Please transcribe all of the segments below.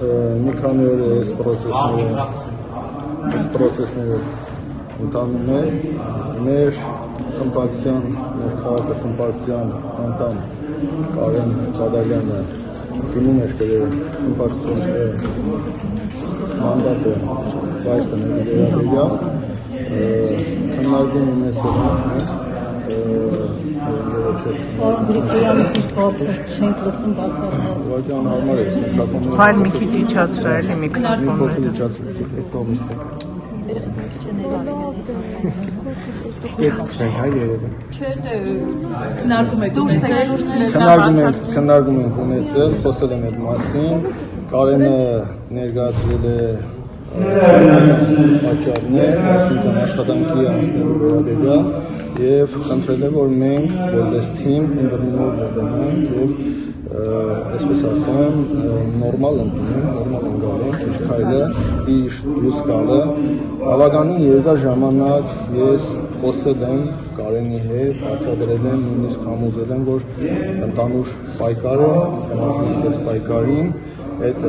մի քանի օր այս պրոցեսները ընթանում է մեր խմբակցության, մեր քաղաքը խմբակցության անդամ Կարեն Բադալյանը գնում էր կրել խմբակցության մանդատը վայր տնելու վերաբերյալ քննարկում ունեցել Պարոն Գրիգորյանը քիչ բարձր չենք լսում բացառությամբ։ Ուղղակի անհարմար է միկրոֆոնը։ Այլ մի քիչ իջացրա էլի միկրոֆոնը։ Փոքր իջացրեք, այս կողմից եք։ Սկսենք հայ երևի։ Քննարկում ենք ունեցել, խոսել եմ այդ մասին, Կարենը ներկայացրել է պատճառներ, այսինքն աշխատանքի անցնելու վերաբերյալ եւ խնդրել է, որ մենք որպես թիմ ընդդիմով ունենանք եւ այսպես ասեմ, նորմալ ընկալենք ինչ քայլը իր դուրս գալը։ Բավականին երկար ժամանակ ես խոսել եմ Կարենի հետ, բացատրել եմ, նույնիսկ համոզել եմ, որ ընդհանուր պայքարը, այս պայքարին այդ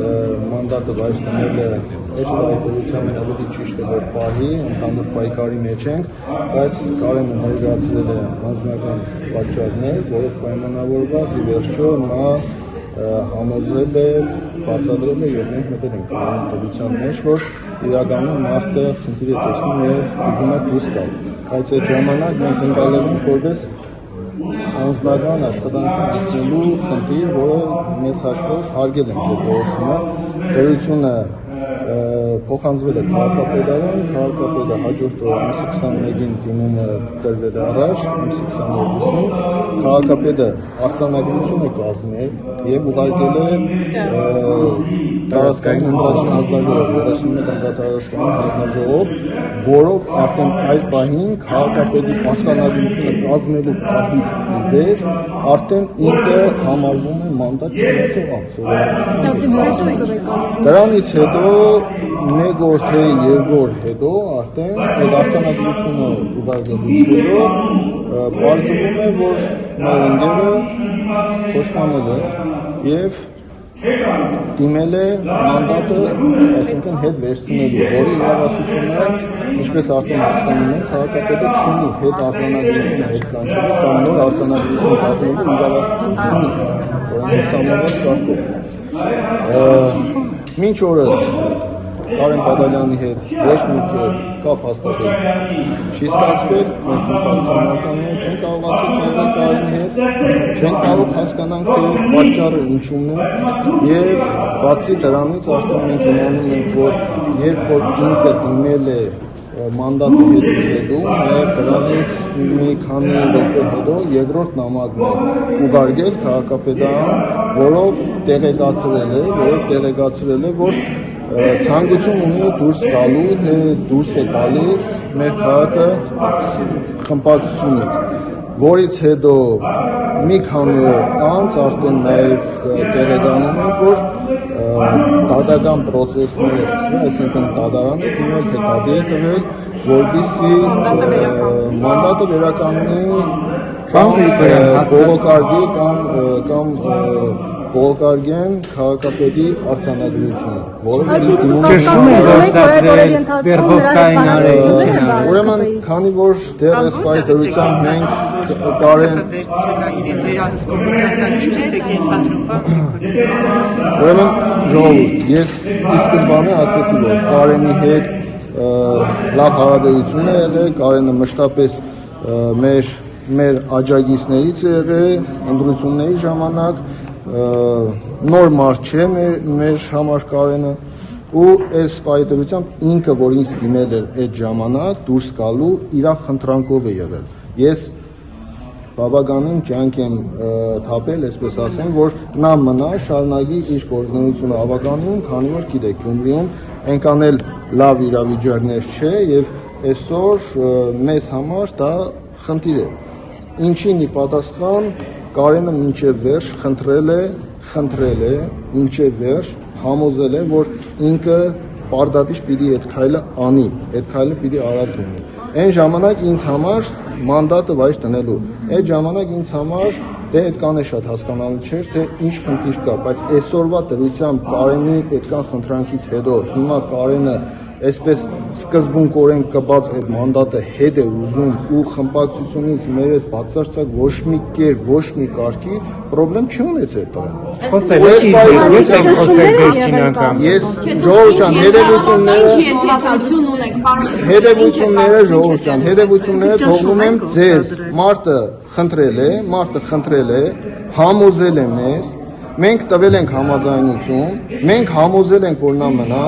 մանդատը վայր տնելը այս պայքարության ավելի ճիշտ է որ պահի, ընդհանուր պայքարի մեջ ենք, բայց Կարենը ներկայացրել է անձնական պատճառներ, որով պայմանավորված ի վերջո նա համոզել է, բացատրել է եւ մենք մտել ենք Կարենի տվյալության մեջ, որ իրականում մարդը խնդիր է տեսնում եւ ուզում է դուրս գալ, բայց այդ ժամանակ մենք ընկալել ենք որպես անձնական աշխատանքի անցնելու խնդիր, որը մեծ հաշվով հարգել ենք այդ որոշումը, դրությունը փոխանցվել է քաղաքապետարան, քաղաքապետը հաջորդ օրը ամսի 21-ին դիմումը տրվել է առաջ, ամսի 22-ին, քաղաքապետը արձանագրություն է կազմել եւ ուղարկել է տարածքային ընտրական հանձնաժողով, 31 տարածքային հանձնաժողով, որով արդեն այդ պահին քաղաքապետի արձանագրությունը կազմելու պահից ի վեր արդեն ինքը համարվում է մանդատ չունեցող անձ։ Դրանից հետո մեկ օր թե երկու օր հետո արդեն այդ արձանագրությունը ուղարկելուց հետո բարձրում է, որ մեր ընկերը փոշմանել է եւ դիմել է մանդատը, այսինքն հետ վերցնելու, որի իրավասությունը, ինչպես արդեն հասկանում ենք, քաղաքապետը չունի հետ արձանագրությունը հետ կանչելու, կամ նոր արձանագրություն կազմելու իրավասություն չունի, որոնք սահմանված կարգով։ Մինչ օրս Կարեն Բադալյանի հետ ոչ մի կապ հաստատել չի ստացվել, մենք խմբակցությունները չեն կարողացել կապել Կարենի հետ, չեն կարող հասկանանք թե պատճառը ինչումն է եւ բացի դրանից արդեն մենք իմանում ենք, որ երբ որ ինքը դիմել է մանդատը հետուզելու, նաև դրանից մի քանի րոպե հետո երկրորդ նամակն է ուղարկել քաղաքապետարան, որով տեղեկացրել է, որ ցանկություն ունի դուրս գալու, թե դուրս է գալիս մեր քաղաքը խմբակցությունից, որից հետո մի քանի օր անց արդեն նաև տեղեկանում ենք, որ դատական process-ները, այսինքն դատարանը դիմել, թե դատի է տվել, որպեսզի մանդատը վերականգնի կամ բողոքարկեն քաղաքապետի արձանագրությունը, ուրեմն քանի որ դեռ այս պայքարությամբ մենք Կարեն ուրեմն ժողովուրդ, ես ի սկզբանե ասացի, որ Կարենի հետ լավ հարաբերություն է եղել, Կարենը մշտապես մեր աջակիցներից է եղել ընտրությունների ժամանակ, նոր մարդ չէ մեր համար Կարենը ու այս պայքարությամբ ինքը որ ինձ դիմել էր այդ ժամանակ դուրս գալու իր խնդրանքով է եղել։ Ես բավականին ջանք եմ թափել, այսպես ասեմ, որ նա մնա շարունակի իր գործունեությունը ավականիում, քանի որ գիտեք, Գյումրիում այնքան էլ լավ իրավիճակներ չէ եւ այսօր մեզ համար դա խնդիր է։ Ինչին ի պատասխան Կարենը մինչև վերջ խնդրել է մինչև վերջ համոզել է, որ ինքը պարտադիր պիտի այդ քայլը անի, այդ քայլը պիտի արած լինի։ Այն ժամանակ ինձ համար մանդատը վայր տնելու։ Այդ ժամանակ ինձ համար դե այդքան է շատ հասկանալի չէր, թե ինչ խնդիր կա, բայց այսօրվա դրությամբ Կարենի այդքան խնդրանքից հետո հիմա Կարենը այսպես սկզբունքորեն կբաց այդ մանդատը հետ է ուզում ու խմբակցությունից մեր այդ բացարձակ ոչ մի կեր, ոչ մի կարգի պրոբլեմ չի ունեցել տղան։ Խոսել եք վերջին անգամ։ Ես ժողովուրդ ջան, հետևությունները թողնում եմ ձեզ։ Մարտը խնդրել է, համոզել է մեզ, մենք տվել ենք համաձայնություն, մենք համոզել ենք, որ նա մնա,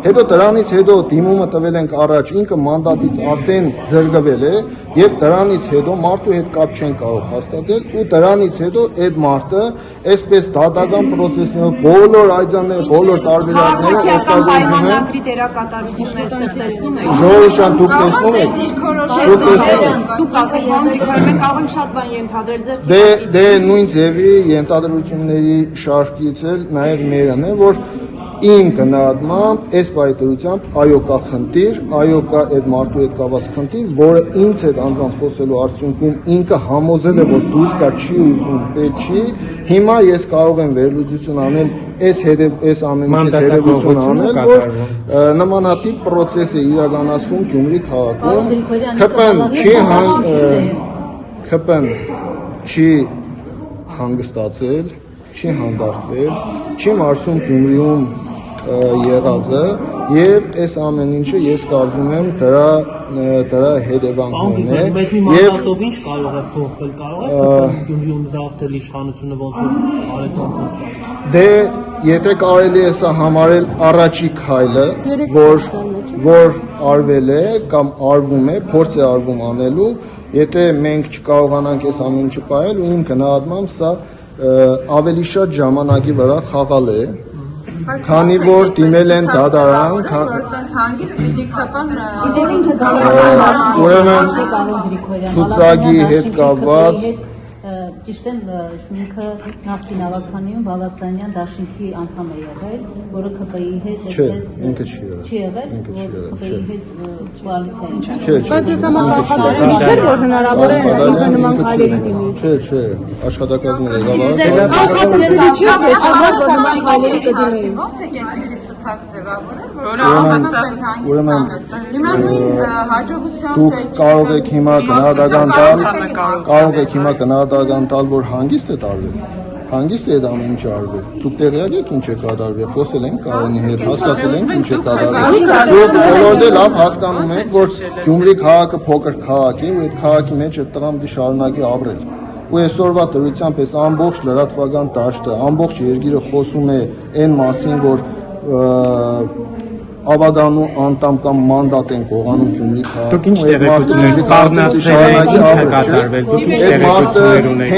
հետո դրանից հետո դիմումը տվել ենք առաջ, ինքը մանդատից արդեն զրկվել է եւ դրանից հետո մարդու հետ կապ չեն կարող հաստատել ու դրանից հետո այդ մարդը այսպես դատական process-ներով բոլոր այցանները, բոլոր տարբերակները պայմանագրի դերակատարությունը այստեղ տեսնում եք։ Ժողովուրդ ջան, դուք տեսնում եք։ Դուք ասեք, մենք կարող ենք շատ բան ենթադրել ձեր Դե նույն ձևի ենթադրությունների շարքից էլ նաեւ մերն է, որ իմ գնահատմամբ այս պայմանությամբ այո կա խնդիր, այո կա այդ մարդու հետ կապված խնդիր, որը ինձ հետ անձամբ խոսելու արդյունքում ինքը համոզել է, որ դուրս գա չի ուզում, պետք չի։ Հիմա ես կարող եմ վերլուծություն անել, այս ամենից հետևություն անել, որ նմանատիպ process է իրականացվում Գյումրի քաղաքում, ՔՊ-ն չի հանգստացել, չի հանդարտվել, չի մարսում Գյումրիում եղածը եւ այս ամեն ինչը ես կարծում եմ դրա հետևանքներն է եւ ինչ կարող է փոխվել, կարող է Գյումրիում զավթել իշխանությունը ոնց որ արեցած դե եթե կարելի է սա համարել առաջի քայլը որ արվել է կամ արվում է, փորձ է արվում անելու, եթե մենք չկարողանանք այս ամեն ինչը պահել ու իմ գնահատմամբ սա ավելի շատ ժամանակի վրա խաղալ է, քանի որ դիմել են դատարան, ուրեմն ցուցակի հետ կապված ճիշտ եմ, ինքը նախկին ավականիում Բալասանյան դաշինքի անդամ է եղել, որը ԿՊ-ի հետ այսպես չի եղել, որ ԿՊ-ի հետ կոալիցիայի չէ։ Բայց ես համար նախատեսում չէր, որ հնարավոր է ինքը նման քայլերի դիմի։ Չէ, աշխատակազմը եղավ։ Նախատեսելի չի, որ նման քայլերի կդիմեին։ Ո՞նց է այդպիսի ցուցակ ձևավորել, Որը ամենստեղ Ուրեմն հիմա նույն հաջողությամբ դուք կարող եք հիմա գնահատական տալ, որ հանգիստ է տարվել։ Հանգիստ է այդ ամեն ինչ արվել։ Դուք տեղյակ եք ինչ է կատարվել, խոսել ենք Կարենի հետ, հասկացել ենք ինչ է կատարվել։ Դուք բոլորդ էլ լավ հասկանում եք, որ Գյումրի քաղաքը փոքր քաղաք է, ու այդ քաղաքի մեջ այդ տղան պիտի շարունակի ապրել։ Ու այսօրվա դրությամբ այս ամբողջ լրատվական դաշտը, ամբողջ երկիրը խոսում է այն մասին, որ ավագանու անդամ կամ մանդատ են կողանում Գյումրի քաղաքում։ Դուք ինչ տեղեկություններ սպառնացել եք, ինչ է կատարվել, դուք ինչ տեղեկություններ ունեք։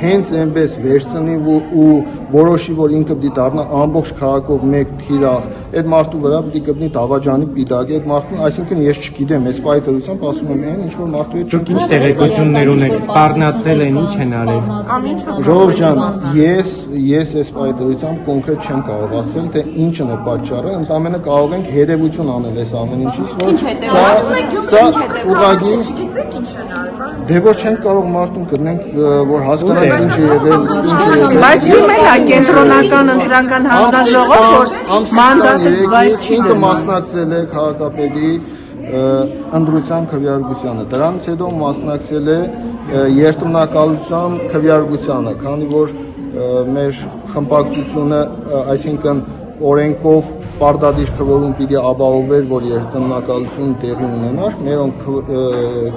Հենց այնպես վերցնի ու որոշի, որ ինքը պիտի դառնա ամբողջ քաղաքով մեկ թիրախ, այդ մարդու վրա պիտի կպնի դավաճանի պիտակի, այդ մարդուն, այսինքն ես չգիտեմ, այս պայմանությամբ ասում եմ այն, ինչ որ մարդու հետ Դուք ինչ տեղեկություններ ունեք, սպառնացել են, ինչ են արել։ Ժողովուրդ ջան, ես այս պայմանությամբ կոնկրետ չեմ կարող ասել, թե ինչն է պատճառը, ընդամենը կարող ենք հետևություն անել այս ամեն ինչից, որ սա ուղղակի դե որ չենք կարող մարդուն գտնենք, որ հասկանանք ինչ է եղել, Բայց դու մենա կենտրոնական ընտրական հանձնաժողով, որ մանդատը վայր չի ինքը մասնակցել է քաղաքապետի ընտրության քվեարկությանը, դրանից հետո մասնակցել է երթմնակալության քվեարկությանը, քանի որ մեր խմբակցությունը, այսինքն օրենքով պարտադիր քվեում պիտի ապահովեր, որ երթմնակալություն տեղի ունենար, մերոնք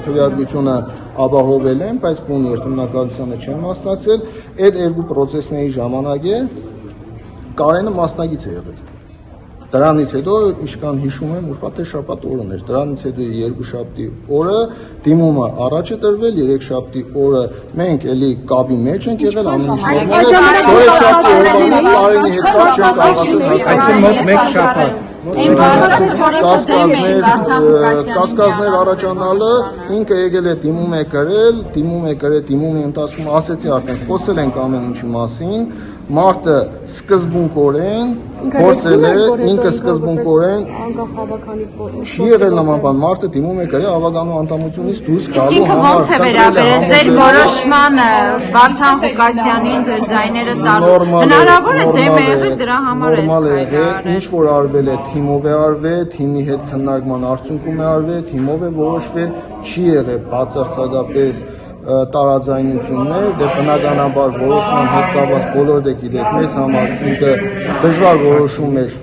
քվեարկությունը ապահովել են, բայց բուն երթմնակալությանը չեն մասնակցել, այդ երկու process-ների ժամանակ է Կարենը մասնակից է եղել։ Դրանից հետո իշքան հիշում եմ ուրբաթ շաբաթ օրն էր, դրանից հետո երկուշաբթի օրը դիմումը առաջ է տրվել, երեքշաբթի օրը մենք էլի կապի մեջ ենք եղել, ամեն ինչ կասկածներ առաջանալը ինքը եկել է դիմում է գրել, դիմումի ընթացքում ասեցի արդեն խոսել ենք ամեն ինչի մասին, մարդը սկզբունքորեն փորձել է ինքը սկզբունքորեն անկախ հավաքանի չի եղել նման բան, մարդը դիմում է գրի ավագանու անդամությունից դուրս Իսկ գալու ինքը ո՞նց է վերաբերել ձեր որոշմանը Վարդան Ղուկասյանին ձեր ձայները տալու։ Հնարավոր է դեմ է եղել դրա համար է եղել, ինչ որ արվել է թիմով է արվել, թիմի հետ քննարկման արդյունքում է արվել, թիմով է որոշվել, չի եղել բացարձակապես տարաձայնություններ, դե բնականաբար որոշման հետ կապված բոլորը գիտեք, մեզ համար ինքը դժվար որոշում էր,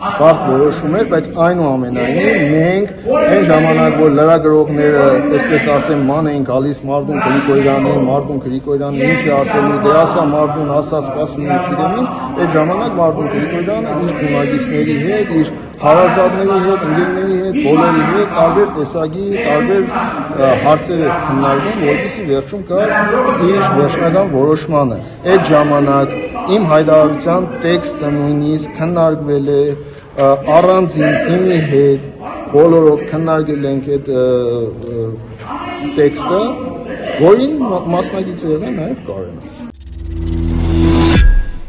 բարդ որոշում էր, բայց այնուամենայնիվ մենք այն ժամանակ, որ լրագրողները, այսպես ասեմ, ման էին գալիս Մարդուն Գրիգորյանին, ինչ է ասելու, դե ասա Մարդուն, ասա սպասում է, չգիտեմ ինչ, այդ ժամանակ Մարդուն Գրիգորյանը իր թիմագիստների հետ, իր հարազատների հետ, ընկերների հետ, բոլորի հետ տարբեր տեսակի, տարբեր հարցեր էր քննարկում, որպեսզի վերջում գար իր վերջնական որոշմանը։ Այդ ժամանակ իմ հայտարարության տեքստը նույնիսկ քննարկվել է առանձին թիմի հետ, բոլորով քննարկել ենք այդ տեքստը, որին մասնակից եղել նաև Կարենը։